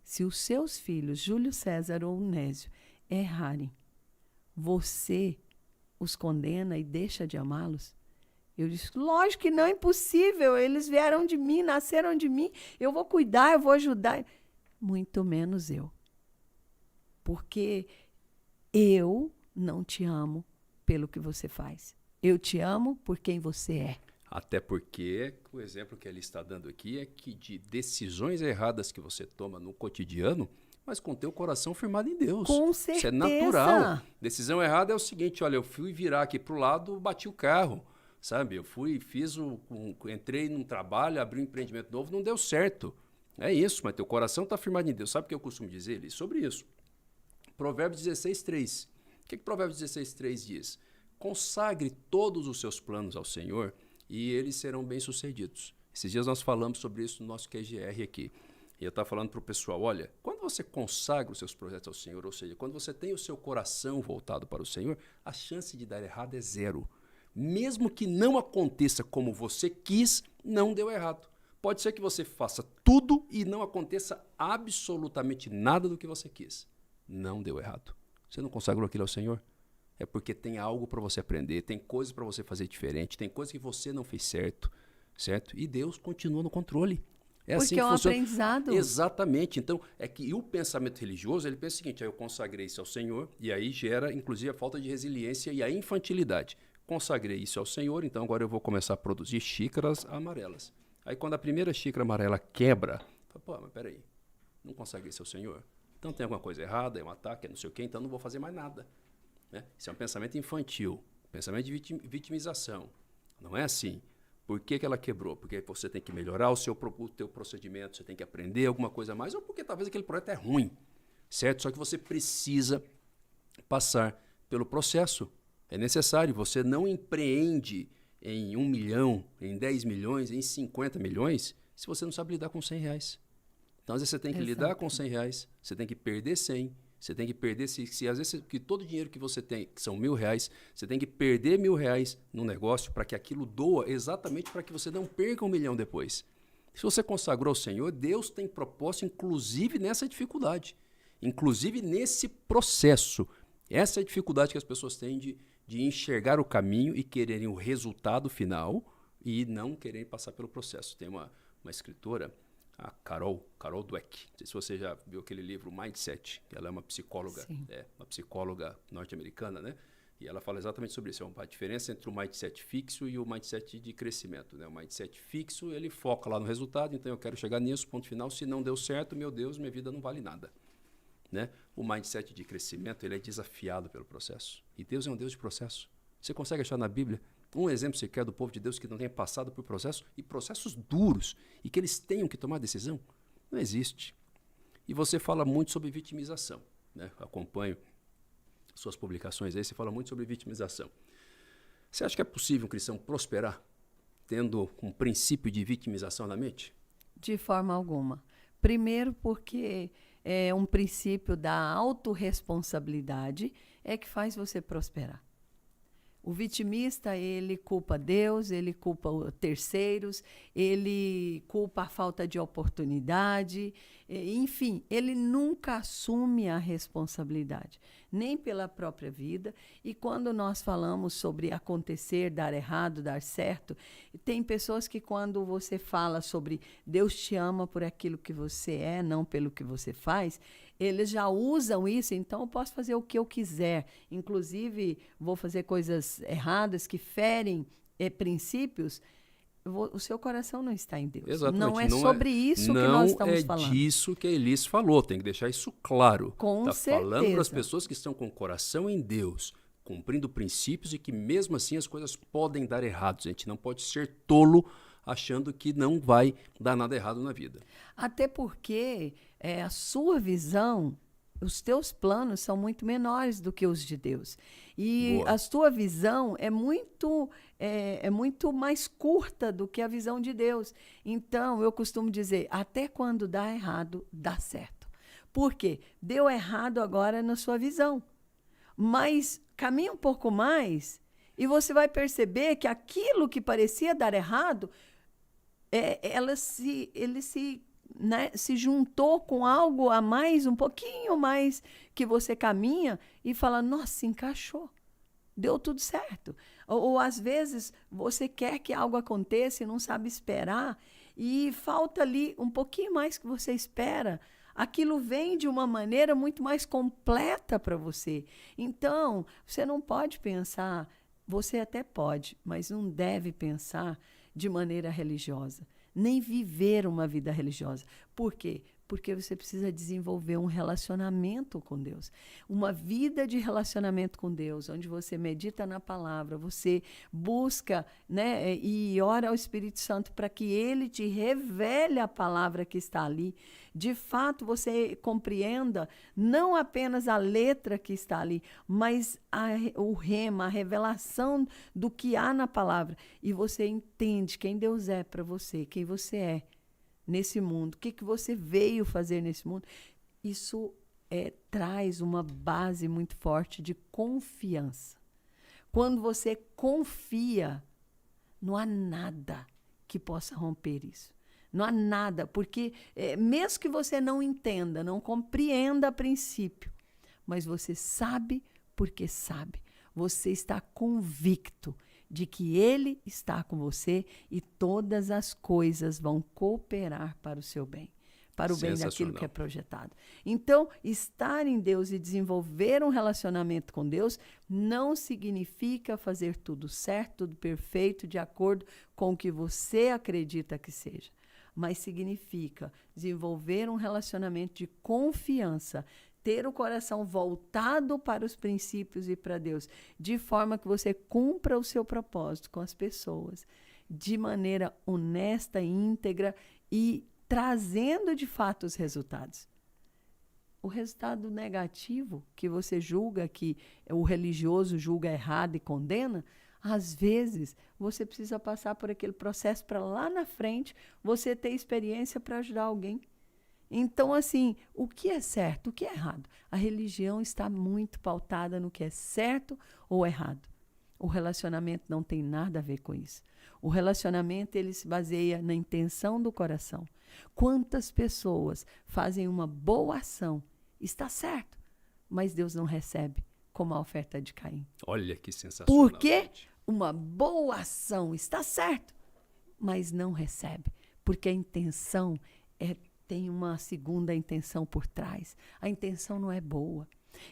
Speaker 2: se os seus filhos, Júlio César ou Onésio, errarem, você os condena e deixa de amá-los? Eu disse, lógico que não, é impossível. Eles vieram de mim, nasceram de mim. Eu vou cuidar, eu vou ajudar. Muito menos eu. Porque eu não te amo pelo que você faz. Eu te amo por quem você é.
Speaker 1: Até porque o exemplo que ele está dando aqui é que de decisões erradas que você toma no cotidiano, mas com teu coração firmado em Deus.
Speaker 2: Com certeza.
Speaker 1: Isso é natural. Decisão errada é o seguinte, olha, eu fui virar aqui para o lado, bati o carro, sabe? Eu entrei num trabalho, abri um empreendimento novo, não deu certo. É isso, mas teu coração está firmado em Deus. Sabe o que eu costumo dizer, Eli, sobre isso? Provérbios 16:3. O que Provérbios 16:3 diz? Consagre todos os seus planos ao Senhor e eles serão bem-sucedidos. Esses dias nós falamos sobre isso no nosso QGR aqui. E eu estava falando para o pessoal, olha, quando você consagra os seus projetos ao Senhor, ou seja, quando você tem o seu coração voltado para o Senhor, a chance de dar errado é 0. Mesmo que não aconteça como você quis, não deu errado. Pode ser que você faça tudo e não aconteça absolutamente nada do que você quis. Não deu errado. Você não consagrou aquilo ao Senhor? É porque tem algo para você aprender, tem coisas para você fazer diferente, tem coisas que você não fez certo? E Deus continua no controle.
Speaker 2: É porque assim que funciona. Aprendizado.
Speaker 1: Exatamente. Então, e o pensamento religioso, ele pensa o seguinte, eu consagrei isso ao Senhor, e aí gera, inclusive, a falta de resiliência e a infantilidade. Consagrei isso ao Senhor, então agora eu vou começar a produzir xícaras amarelas. Aí quando a primeira xícara amarela quebra, fala, mas peraí, não consagrei isso ao Senhor? Então tem alguma coisa errada, é um ataque, é não sei o quê, então não vou fazer mais nada. Né? Isso é um pensamento infantil, pensamento de vitimização. Não é assim. Por que ela quebrou? Porque você tem que melhorar o teu procedimento, você tem que aprender alguma coisa a mais, ou porque talvez aquele projeto é ruim, certo? Só que você precisa passar pelo processo. É necessário. Você não empreende em 1 milhão, em 10 milhões, em 50 milhões, se você não sabe lidar com R$ 100. Então, às vezes, você tem que lidar com R$ 100, você tem que perder 100, você tem que perder, às vezes, que todo o dinheiro que você tem, que são R$ 1.000, você tem que perder R$ 1.000 no negócio para que aquilo doa exatamente para que você não perca 1 milhão depois. Se você consagrou ao Senhor, Deus tem propósito, inclusive nessa dificuldade, inclusive nesse processo. Essa é a dificuldade que as pessoas têm de enxergar o caminho e quererem o resultado final e não quererem passar pelo processo. Tem uma escritora, a Carol Dweck, não sei se você já viu aquele livro Mindset, ela é uma psicóloga, uma psicóloga norte-americana, né? E ela fala exatamente sobre isso, a diferença entre o mindset fixo e o mindset de crescimento, né? O mindset fixo, ele foca lá no resultado, então eu quero chegar nisso, ponto final, se não deu certo, meu Deus, minha vida não vale nada. Né? O mindset de crescimento, ele é desafiado pelo processo. E Deus é um Deus de processo. Você consegue achar na Bíblia um exemplo sequer do povo de Deus que não tenha passado por processos, e processos duros, e que eles tenham que tomar decisão? Não existe. E você fala muito sobre vitimização, né? Acompanho suas publicações aí, você fala muito sobre vitimização. Você acha que é possível um cristão prosperar tendo um princípio de vitimização na mente?
Speaker 2: De forma alguma. Primeiro porque é um princípio da autorresponsabilidade é que faz você prosperar. O vitimista, ele culpa Deus, ele culpa terceiros, ele culpa a falta de oportunidade, enfim, ele nunca assume a responsabilidade, nem pela própria vida. E quando nós falamos sobre acontecer, dar errado, dar certo, tem pessoas que quando você fala sobre Deus te ama por aquilo que você é, não pelo que você faz, eles já usam isso, então eu posso fazer o que eu quiser. Inclusive, vou fazer coisas erradas que ferem princípios. O seu coração não está em Deus.
Speaker 1: Exatamente.
Speaker 2: Não é sobre isso que nós estamos falando.
Speaker 1: Não é disso que a Elis falou, tem que deixar isso claro.
Speaker 2: Com certeza.
Speaker 1: Falando para as pessoas que estão com o coração em Deus, cumprindo princípios e que mesmo assim as coisas podem dar errado. A gente não pode ser tolo achando que não vai dar nada errado na vida.
Speaker 2: Até porque a sua visão, os teus planos são muito menores do que os de Deus. E
Speaker 1: Boa.
Speaker 2: a sua visão é muito mais curta do que a visão de Deus. Então, eu costumo dizer, até quando dá errado, dá certo. Por quê? Deu errado agora na sua visão. Mas caminha um pouco mais e você vai perceber que aquilo que parecia dar errado, ele se juntou com algo a mais, um pouquinho mais que você caminha e fala, nossa, encaixou, deu tudo certo. Ou às vezes você quer que algo aconteça e não sabe esperar e falta ali um pouquinho mais que você espera. Aquilo vem de uma maneira muito mais completa para você. Então, você não pode pensar, você até pode, mas não deve pensar de maneira religiosa, nem viver uma vida religiosa. Por quê? Porque você precisa desenvolver um relacionamento com Deus. Uma vida de relacionamento com Deus, onde você medita na palavra, você busca, né, e ora ao Espírito Santo para que ele te revele a palavra que está ali. De fato, você compreenda não apenas a letra que está ali, mas o rema, a revelação do que há na palavra. E você entende quem Deus é para você, quem você é nesse mundo, o que você veio fazer nesse mundo. Isso traz uma base muito forte de confiança. Quando você confia, não há nada que possa romper isso. Não há nada, porque mesmo que você não entenda, não compreenda a princípio, mas você sabe porque sabe. Você está convicto de que Ele está com você e todas as coisas vão cooperar para o seu bem, para o bem daquilo que é projetado. Então, estar em Deus e desenvolver um relacionamento com Deus não significa fazer tudo certo, tudo perfeito, de acordo com o que você acredita que seja, mas significa desenvolver um relacionamento de confiança, ter o coração voltado para os princípios e para Deus, de forma que você cumpra o seu propósito com as pessoas, de maneira honesta, íntegra e trazendo de fato os resultados. O resultado negativo que você julga, que o religioso julga errado e condena, às vezes você precisa passar por aquele processo para lá na frente você ter experiência para ajudar alguém. Então, assim, o que é certo, o que é errado? A religião está muito pautada no que é certo ou errado. O relacionamento não tem nada a ver com isso. O relacionamento, ele se baseia na intenção do coração. Quantas pessoas fazem uma boa ação? Está certo, mas Deus não recebe, como a oferta de Caim.
Speaker 1: Olha que sensacional.
Speaker 2: Por quê? Uma boa ação está certo, mas não recebe, porque a intenção tem uma segunda intenção por trás. A intenção não é boa.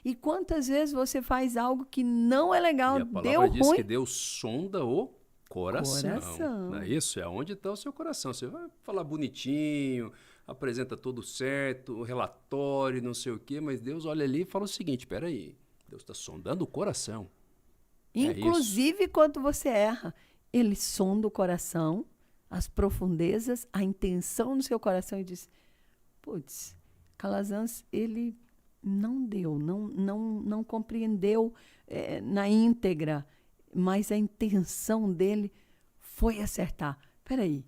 Speaker 2: E quantas vezes você faz algo que não é legal,
Speaker 1: E a palavra
Speaker 2: deu
Speaker 1: diz
Speaker 2: ruim?
Speaker 1: que Deus sonda o coração. Não é isso? É onde está o seu coração. Você vai falar bonitinho, apresenta tudo certo, relatório, não sei o quê, mas Deus olha ali e fala o seguinte, espera aí, Deus está sondando o coração.
Speaker 2: Inclusive quando você erra, ele sonda o coração, as profundezas, a intenção no seu coração e diz, putz, Calazans, ele não deu, não compreendeu na íntegra, mas a intenção dele foi acertar. Peraí,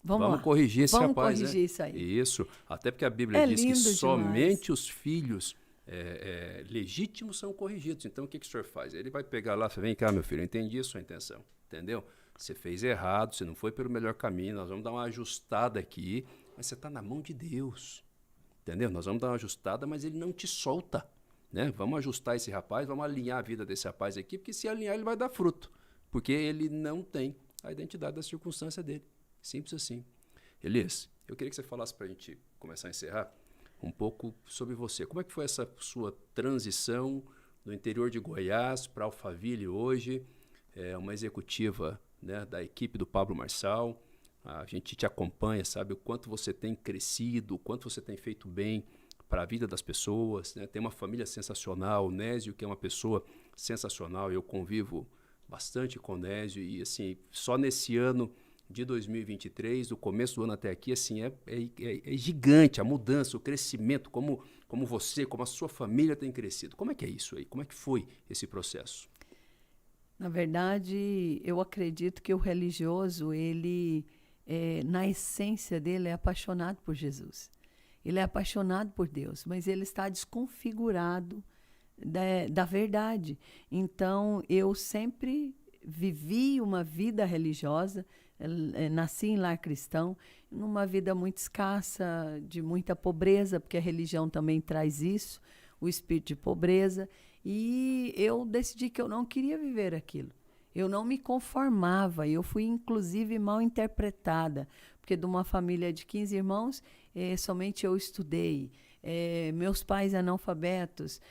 Speaker 2: vamos lá.
Speaker 1: Corrigir esse
Speaker 2: vamos
Speaker 1: rapaz.
Speaker 2: Corrigir isso aí.
Speaker 1: Isso, até porque a Bíblia diz que
Speaker 2: lindo
Speaker 1: somente
Speaker 2: demais.
Speaker 1: os filhos legítimos são corrigidos. Então, o que o senhor faz? Ele vai pegar lá, vem cá, meu filho, eu entendi a sua intenção, entendeu? Você fez errado, você não foi pelo melhor caminho, nós vamos dar uma ajustada aqui, mas você está na mão de Deus, entendeu? Nós vamos dar uma ajustada, mas ele não te solta, né? Vamos ajustar esse rapaz, vamos alinhar a vida desse rapaz aqui, porque se alinhar ele vai dar fruto, porque ele não tem a identidade da circunstância dele. Simples assim. Elias, eu queria que você falasse para a gente começar a encerrar um pouco sobre você. Como é que foi essa sua transição do interior de Goiás para Alphaville hoje? É uma executiva, né, da equipe do Pablo Marçal. A gente te acompanha, sabe o quanto você tem crescido, o quanto você tem feito bem para a vida das pessoas, né? Tem uma família sensacional, o Nésio, que é uma pessoa sensacional. Eu convivo bastante com o Nésio e, assim, só nesse ano de 2023, do começo do ano até aqui, assim, é gigante a mudança, o crescimento, como você, como a sua família tem crescido. Como é que é isso aí? Como é que foi esse processo?
Speaker 2: Na verdade, eu acredito que o religioso, ele, na essência dele, é apaixonado por Jesus. Ele é apaixonado por Deus, mas ele está desconfigurado da verdade. Então, eu sempre vivi uma vida religiosa, nasci em lar cristão, numa vida muito escassa, de muita pobreza, porque a religião também traz isso, o espírito de pobreza, e eu decidi que eu não queria viver aquilo. Eu não me conformava, eu fui inclusive mal interpretada, porque de uma família de 15 irmãos, somente eu estudei, meus pais analfabetos,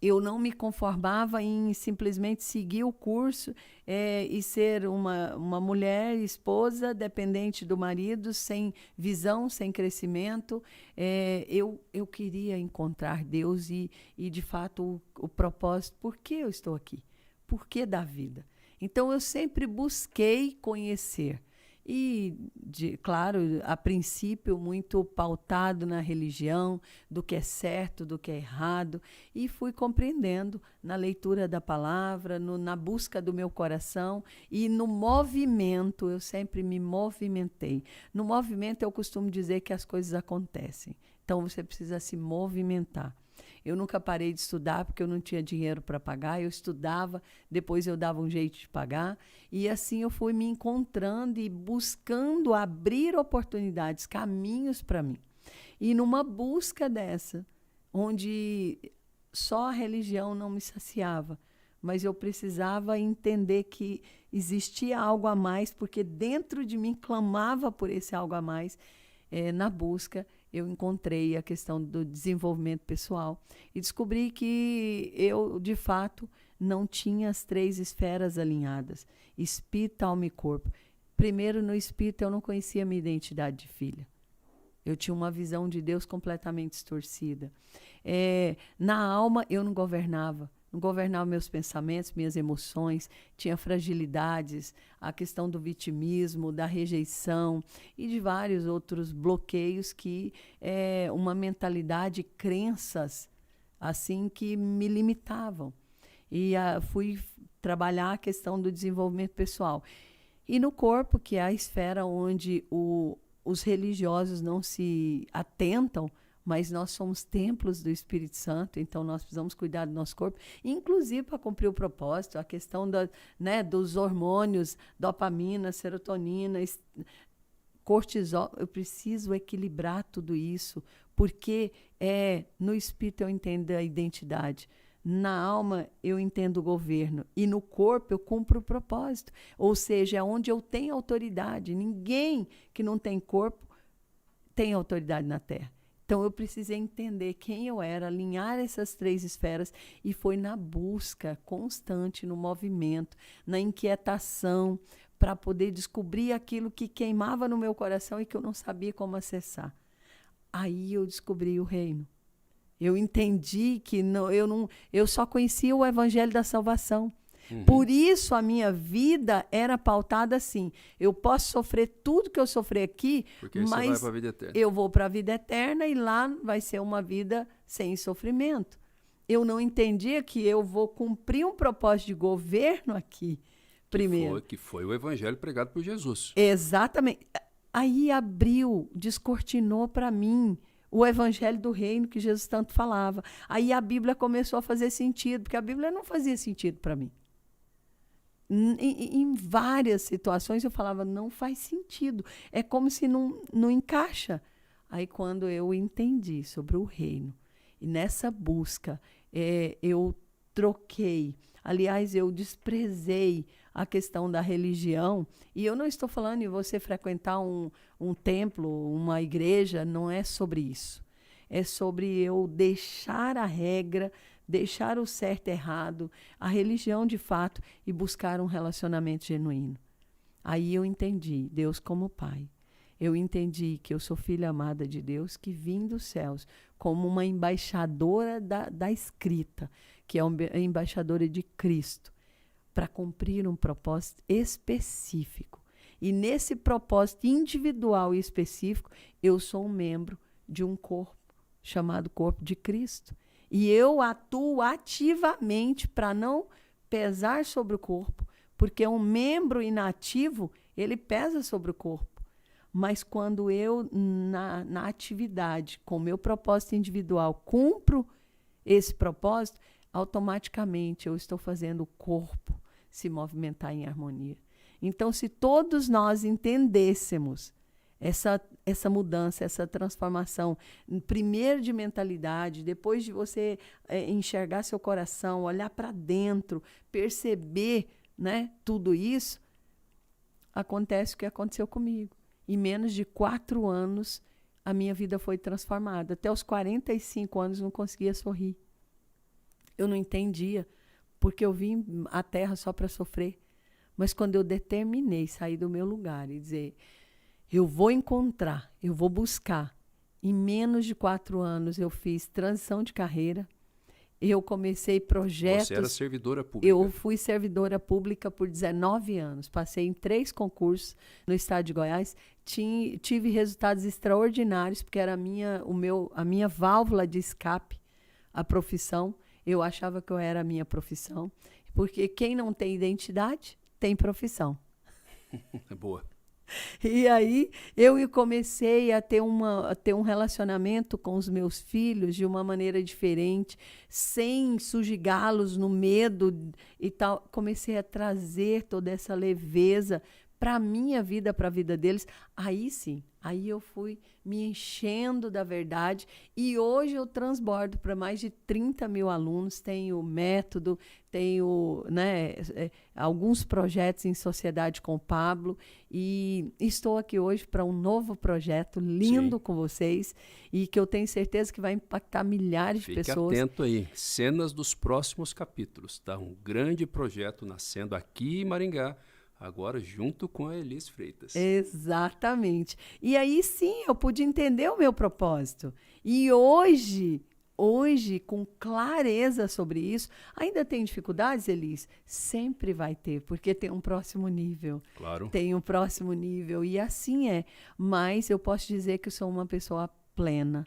Speaker 2: eu não me conformava em simplesmente seguir o curso e ser uma mulher, esposa, dependente do marido, sem visão, sem crescimento. Eu queria encontrar Deus e de fato, o propósito. Por que eu estou aqui? Por que da vida? Então, eu sempre busquei conhecer. E, claro, a princípio, muito pautado na religião, do que é certo, do que é errado, e fui compreendendo na leitura da palavra, na busca do meu coração e no movimento, eu sempre me movimentei. No movimento, eu costumo dizer que as coisas acontecem. Então, você precisa se movimentar. Eu nunca parei de estudar porque eu não tinha dinheiro para pagar. Eu estudava, depois eu dava um jeito de pagar. E assim eu fui me encontrando e buscando abrir oportunidades, caminhos para mim. E numa busca dessa, onde só a religião não me saciava, mas eu precisava entender que existia algo a mais, porque dentro de mim clamava por esse algo a mais. Na busca, eu encontrei a questão do desenvolvimento pessoal e descobri que eu, de fato, não tinha as 3 esferas alinhadas, espírito, alma e corpo. Primeiro, no espírito, eu não conhecia a minha identidade de filha. Eu tinha uma visão de Deus completamente distorcida. Na alma, eu não governava. Não governava meus pensamentos, minhas emoções. Tinha fragilidades, a questão do vitimismo, da rejeição e de vários outros bloqueios que uma mentalidade, crenças assim que me limitavam. E fui trabalhar a questão do desenvolvimento pessoal. E no corpo, que é a esfera onde os religiosos não se atentam, mas nós somos templos do Espírito Santo, então nós precisamos cuidar do nosso corpo, inclusive para cumprir o propósito, a questão dos hormônios, dopamina, serotonina, cortisol. Eu preciso equilibrar tudo isso, porque no espírito eu entendo a identidade. Na alma, eu entendo o governo. E no corpo, eu cumpro o propósito. Ou seja, é onde eu tenho autoridade. Ninguém que não tem corpo tem autoridade na Terra. Então, eu precisei entender quem eu era, alinhar essas 3 esferas. E foi na busca constante, no movimento, na inquietação, para poder descobrir aquilo que queimava no meu coração e que eu não sabia como acessar. Aí eu descobri o reino. Eu entendi que eu só conhecia o Evangelho da Salvação. Uhum. Por isso a minha vida era pautada assim. Eu posso sofrer tudo que eu sofri aqui,
Speaker 1: porque
Speaker 2: mas
Speaker 1: você vai para a vida eterna.
Speaker 2: Eu vou para a vida eterna e lá vai ser uma vida sem sofrimento. Eu não entendia que eu vou cumprir um propósito de governo aqui primeiro.
Speaker 1: Que foi o Evangelho pregado por Jesus.
Speaker 2: Exatamente. Aí abriu, descortinou para mim o Evangelho do Reino que Jesus tanto falava. Aí a Bíblia começou a fazer sentido, porque a Bíblia não fazia sentido para mim. Em várias situações eu falava, não faz sentido. É como se não encaixa. Aí quando eu entendi sobre o reino, e nessa busca eu troquei, aliás, eu desprezei a questão da religião, e eu não estou falando em você frequentar um templo, uma igreja, não é sobre isso. É sobre eu deixar a regra, deixar o certo e errado, a religião de fato, e buscar um relacionamento genuíno. Aí eu entendi Deus como Pai. Eu entendi que eu sou filha amada de Deus, que vim dos céus como uma embaixadora da escrita, que é uma embaixadora de Cristo, para cumprir um propósito específico. E nesse propósito individual e específico, eu sou um membro de um corpo chamado Corpo de Cristo. E eu atuo ativamente para não pesar sobre o corpo, porque um membro inativo, ele pesa sobre o corpo. Mas quando eu, na atividade, com o meu propósito individual, cumpro esse propósito, automaticamente eu estou fazendo o corpo se movimentar em harmonia. Então, se todos nós entendêssemos essa mudança, essa transformação, primeiro de mentalidade, depois de você enxergar seu coração, olhar para dentro, perceber, né, tudo isso, acontece o que aconteceu comigo. Em menos de 4 anos, a minha vida foi transformada. Até os 45 anos, não conseguia sorrir. Eu não entendia, porque eu vim à Terra só para sofrer. Mas quando eu determinei sair do meu lugar e dizer, eu vou encontrar, eu vou buscar. Em menos de 4 anos, eu fiz transição de carreira. Eu comecei projetos.
Speaker 1: Você era servidora pública.
Speaker 2: Eu fui servidora pública por 19 anos. Passei em 3 concursos no estado de Goiás. Tive resultados extraordinários, porque era a minha válvula de escape, a profissão. Eu achava que eu era a minha profissão. Porque quem não tem identidade, tem profissão.
Speaker 1: Boa.
Speaker 2: E aí eu comecei a ter um relacionamento com os meus filhos de uma maneira diferente, sem sujigá-los no medo e tal. Comecei a trazer toda essa leveza para a minha vida, para a vida deles. Aí sim, aí eu fui me enchendo da verdade e hoje eu transbordo para mais de 30 mil alunos. Tenho método, tenho, né, alguns projetos em sociedade com o Pablo e estou aqui hoje para um novo projeto lindo com vocês e que eu tenho certeza que vai impactar milhares de pessoas.
Speaker 1: Fique atento aí, cenas dos próximos capítulos, tá? Um grande projeto nascendo aqui em Maringá, agora junto com a Elis Freitas.
Speaker 2: Exatamente. E aí sim, eu pude entender o meu propósito. E hoje, com clareza sobre isso, ainda tem dificuldades, Elis? Sempre vai ter, porque tem um próximo nível.
Speaker 1: Claro.
Speaker 2: Tem um próximo nível, e assim é. Mas eu posso dizer que eu sou uma pessoa plena,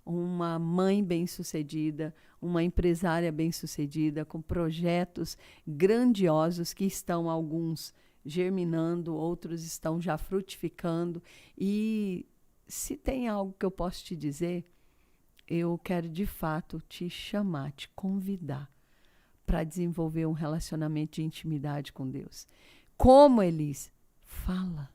Speaker 2: uma mãe bem-sucedida, uma empresária bem-sucedida, com projetos grandiosos que estão alguns germinando, outros estão já frutificando. E se tem algo que eu posso te dizer, eu quero de fato te chamar, te convidar para desenvolver um relacionamento de intimidade com Deus. Como, Elis? Fala.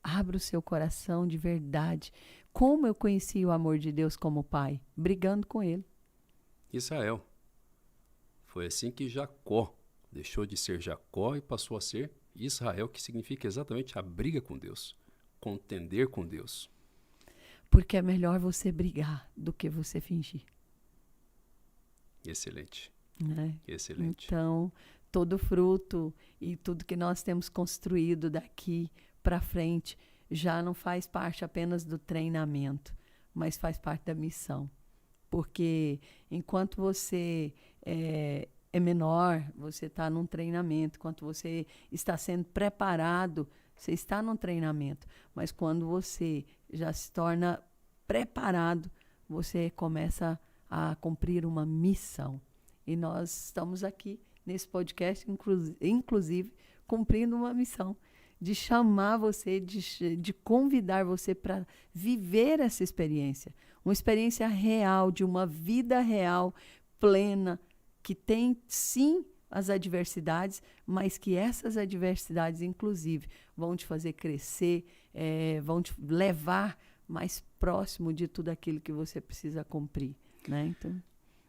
Speaker 2: Abra o seu coração de verdade. Como eu conheci o amor de Deus como pai? Brigando com ele.
Speaker 1: Israel. Foi assim que Jacó deixou de ser Jacó e passou a ser Israel, que significa exatamente a briga com Deus, contender com Deus.
Speaker 2: Porque é melhor você brigar do que você fingir.
Speaker 1: Excelente.
Speaker 2: Né?
Speaker 1: Excelente.
Speaker 2: Então, todo fruto e tudo que nós temos construído daqui para frente já não faz parte apenas do treinamento, mas faz parte da missão. Porque enquanto você é menor, você está num treinamento. Enquanto você está sendo preparado, você está num treinamento. Mas quando você já se torna preparado, você começa a cumprir uma missão. E nós estamos aqui nesse podcast, inclusive, cumprindo uma missão de chamar você, de convidar você para viver essa experiência. Uma experiência real, de uma vida real, plena, que tem, sim, as adversidades, mas que essas adversidades, inclusive, vão te fazer crescer, vão te levar mais próximo de tudo aquilo que você precisa cumprir. Né? Então...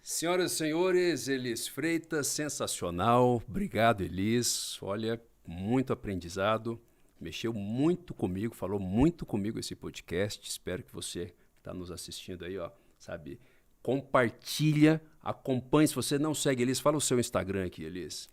Speaker 1: Senhoras e senhores, Elis Freitas, sensacional. Obrigado, Elis. Olha, muito aprendizado. Mexeu muito comigo, falou muito comigo esse podcast. Espero que você que está nos assistindo aí, ó, sabe, compartilha, acompanhe. Se você não segue Elis, fala o seu Instagram aqui, Elis.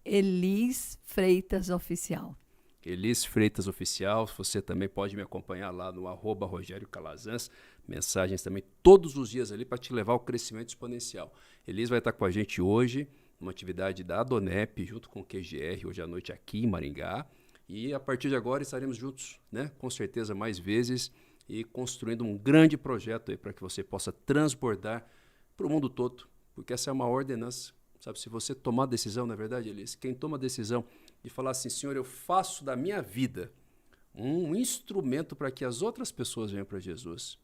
Speaker 2: Elis Freitas Oficial.
Speaker 1: Elis Freitas Oficial. Você também pode me acompanhar lá no @RogérioCalazans. Mensagens também todos os dias ali para te levar ao crescimento exponencial. Elis vai estar com a gente hoje, numa atividade da Adonep, junto com o QGR, hoje à noite aqui em Maringá. E a partir de agora estaremos juntos, né? Com certeza mais vezes, e construindo um grande projeto aí para que você possa transbordar para o mundo todo, porque essa é uma ordenança. Sabe, se você tomar a decisão, na verdade, Elis, quem toma a decisão de falar assim, Senhor, eu faço da minha vida um instrumento para que as outras pessoas venham para Jesus,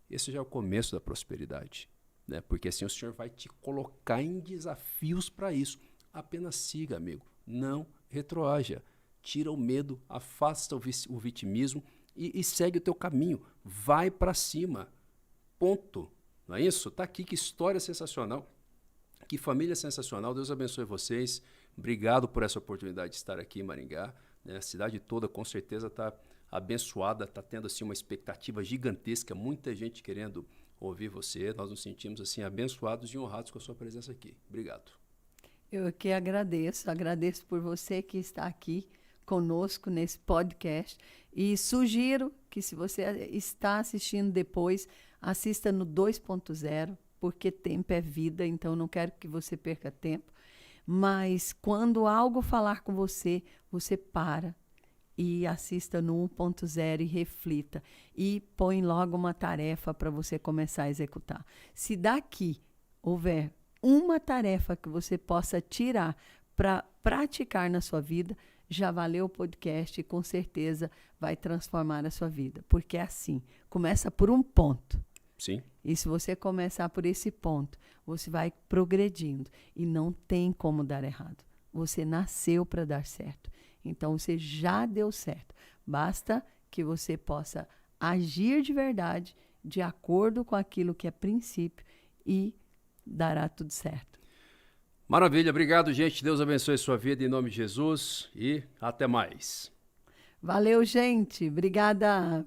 Speaker 1: esse já é o começo da prosperidade, né? Porque assim o Senhor vai te colocar em desafios para isso. Apenas siga, amigo, não retroaja, tira o medo, afasta o vitimismo e segue o teu caminho, vai para cima, ponto. Não é isso? Tá aqui, que história sensacional. Que família sensacional, Deus abençoe vocês. Obrigado por essa oportunidade de estar aqui em Maringá. Né? A cidade toda com certeza está abençoada, está tendo assim, uma expectativa gigantesca, muita gente querendo ouvir você. Nós nos sentimos assim, abençoados e honrados com a sua presença aqui. Obrigado.
Speaker 2: Eu que agradeço por você que está aqui conosco nesse podcast e sugiro que, se você está assistindo depois, assista no 2.0, porque tempo é vida, então não quero que você perca tempo. Mas quando algo falar com você, você para e assista no 1.0 e reflita. E põe logo uma tarefa para você começar a executar. Se daqui houver uma tarefa que você possa tirar para praticar na sua vida, já valeu o podcast e com certeza vai transformar a sua vida. Porque é assim, começa por um ponto.
Speaker 1: Sim.
Speaker 2: E se você começar por esse ponto, você vai progredindo e não tem como dar errado. Você nasceu para dar certo. Então, você já deu certo. Basta que você possa agir de verdade, de acordo com aquilo que é princípio, e dará tudo certo.
Speaker 1: Maravilha. Obrigado, gente. Deus abençoe a sua vida em nome de Jesus e até mais.
Speaker 2: Valeu, gente. Obrigada,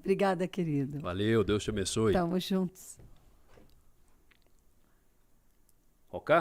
Speaker 2: querido.
Speaker 1: Valeu. Deus te abençoe.
Speaker 2: Tamo juntos.
Speaker 1: Ok?